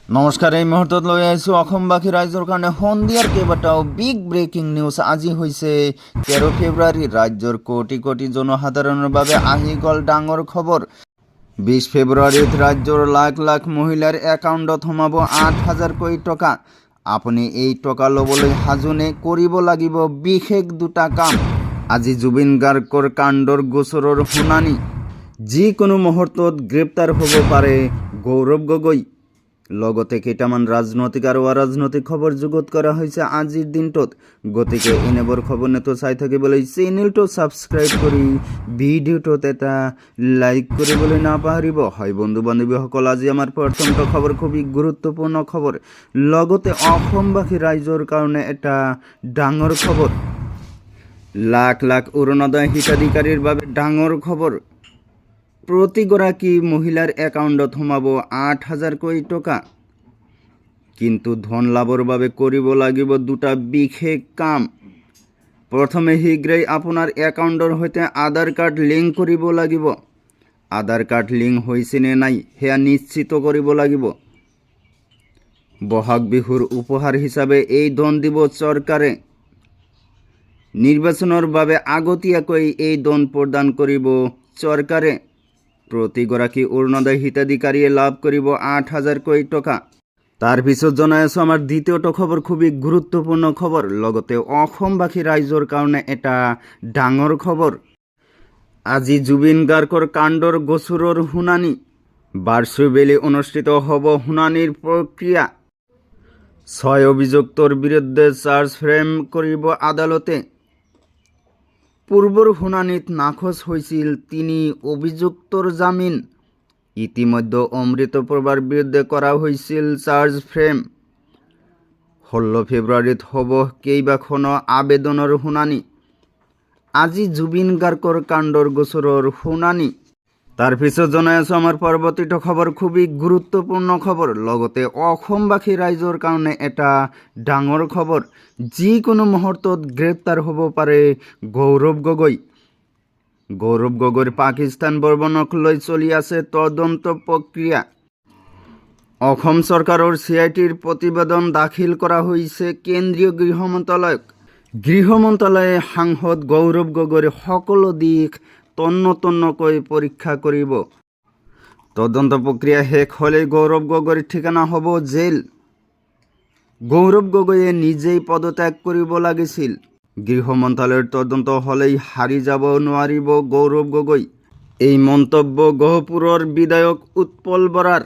নমস্কাৰ। এই মুহূৰ্তত লৈ আহিছোঁ অসমবাসী ৰাইজৰ কাৰণে সন্ধিয়াৰ কেইবাটাও বিগ ব্ৰেকিং নিউজ। আজি হৈছে 13 ফেব্ৰুৱাৰী। ৰাজ্যৰ কোটি কোটি জনসাধাৰণৰ বাবে আহি গ'ল ডাঙৰ খবৰ। 20 ফেব্ৰুৱাৰীত ৰাজ্যৰ লাখ লাখ মহিলাৰ একাউণ্টত সোমাব 8,000 কোটি টকা। আপুনি এই টকা ল'বলৈ সাজুনে? কৰিব লাগিব বিশেষ দুটা কাম। আজি জুবিন গাৰ্গৰ কাণ্ডৰ গোচৰৰ শুনানি। যিকোনো মুহূৰ্তত গ্ৰেপ্তাৰ হ'ব পাৰে গৌৰৱ গগৈ। লগতে কেইটামান ৰাজনৈতিক আৰু অৰাজনৈতিক খবৰ যুগুত কৰা হৈছে আজিৰ দিনটোত। গতিকে এনেবোৰ খবৰ নেতো চাই থাকিবলৈ চেনেলটো ছাবস্ক্ৰাইব কৰি ভিডিঅ'টোত এটা লাইক কৰিবলৈ নাপাহৰিব। হয় বন্ধু বান্ধৱীসকল, আজি আমাৰ প্ৰথমটো খবৰ খুবেই গুৰুত্বপূৰ্ণ খবৰ। লগতে অসমবাসী ৰাইজৰ কাৰণে এটা ডাঙৰ খবৰ। লাখ লাখ অৰুণোদয় হিতাধিকাৰীৰ বাবে ডাঙৰ খবৰ। প্ৰতিগৰাকী মহিলাৰ একাউণ্টত সোমাব 8,000 কোটি টকা। কিন্তু ধন লাভৰ বাবে কৰিব লাগিব দুটা বিশেষ কাম। প্ৰথমে শীঘ্ৰেই আপোনাৰ একাউণ্টৰ সৈতে আধাৰ কাৰ্ড লিংক কৰিব লাগিব। আধাৰ কাৰ্ড লিংক হৈছে নে নাই সেয়া নিশ্চিত কৰিব লাগিব। বহাগ বিহুৰ উপহাৰ হিচাপে এই ধন দিব চৰকাৰে। নিৰ্বাচনৰ বাবে আগতীয়াকৈ এই ধন প্ৰদান কৰিব চৰকাৰে। প্ৰতিগৰাকী অৰুণোদয় হিতাধিকাৰীয়ে লাভ কৰিব 8,000 কোটি টকা। তাৰপিছত জনাই আছোঁ আমাৰ দ্বিতীয়টো খবৰ, খুবেই গুৰুত্বপূৰ্ণ খবৰ। লগতে অসমবাসী ৰাইজৰ কাৰণে এটা ডাঙৰ খবৰ। আজি জুবিন গাৰ্গৰ কাণ্ডৰ গোচৰৰ শুনানি। ভাৰ্চুৱেলি অনুষ্ঠিত হ'ব শুনানিৰ প্ৰক্ৰিয়া। 6 অভিযুক্তৰ বিৰুদ্ধে চাৰ্জ ফ্ৰেম কৰিব আদালতে। পূৰ্বৰ শুনানিত নাকচ হৈছিল 3 অভিযুক্তৰ জামিন। ইতিমধ্যে অমৃত প্ৰভাৰ বিৰুদ্ধে কৰা হৈছিল চাৰ্জ ফ্ৰেম। 16 ফেব্ৰুৱাৰীত হ'ব কেইবাখনো আবেদনৰ শুনানি। আজি জুবিন গাৰ্গৰ কাণ্ডৰ গোচৰৰ শুনানি। তাৰপিছত জনাই আছোঁ আমাৰ পৰৱৰ্তীটো খবৰ, খুবেই গুৰুত্বপূৰ্ণ খবৰ। লগতে অসমবাসী ৰাইজৰ কাৰণে এটা ডাঙৰ খবৰ। যিকোনো মুহূৰ্তত গ্ৰেপ্তাৰ হ'ব পাৰে গৌৰৱ গগৈ। গৌৰৱ গগৈৰ পাকিস্তান ভ্ৰমণক লৈ চলি আছে তদন্ত প্ৰক্ৰিয়া। অসম চৰকাৰৰ CIDৰ প্ৰতিবেদন দাখিল কৰা হৈছে কেন্দ্ৰীয় গৃহ মন্ত্ৰালয়ক। গৃহ মন্ত্ৰালয়ে সাংসদ গৌৰৱ গগৈৰ সকলো দিশ তন্নতন্নকৈ পৰীক্ষা কৰিব। তদন্ত প্ৰক্ৰিয়া শেষ হ'লেই গৌৰৱ গগৈৰ ঠিকনা হ'ব জেল। গৌৰৱ গগৈয়ে নিজেই পদত্যাগ কৰিব লাগিছিল। গৃহ মন্ত্ৰালয়ৰ তদন্ত হ'লেই হাৰি যাব নোৱাৰিব গৌৰৱ গগৈ। এই মন্তব্য গহপুৰৰ বিধায়ক উৎপল বৰাৰ।